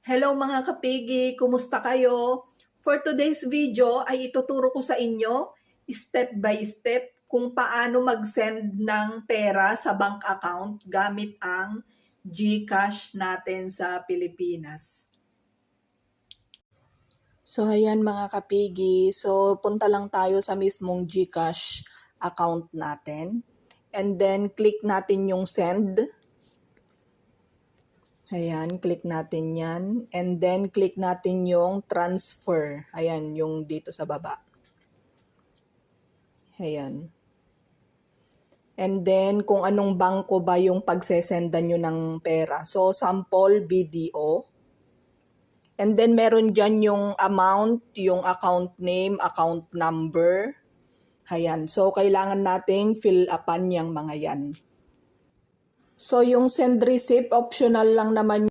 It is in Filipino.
Hello mga kapigi, kumusta kayo? For today's video ay ituturo ko sa inyo step by step kung paano mag-send ng pera sa bank account gamit ang GCash natin sa Pilipinas. So ayan mga kapigi, so punta lang tayo sa mismong GCash account natin. And then click natin yung send. Ayan, click natin yan. And then, click natin yung transfer. Ayan, yung dito sa baba. Ayan. And then, kung anong bangko ba yung pagsesendan nyo ng pera. So, sample, BDO. And then, meron dyan yung amount, yung account name, account number. Ayan. So, kailangan nating fill upan yung mga yan. So, yung send receipt, optional lang naman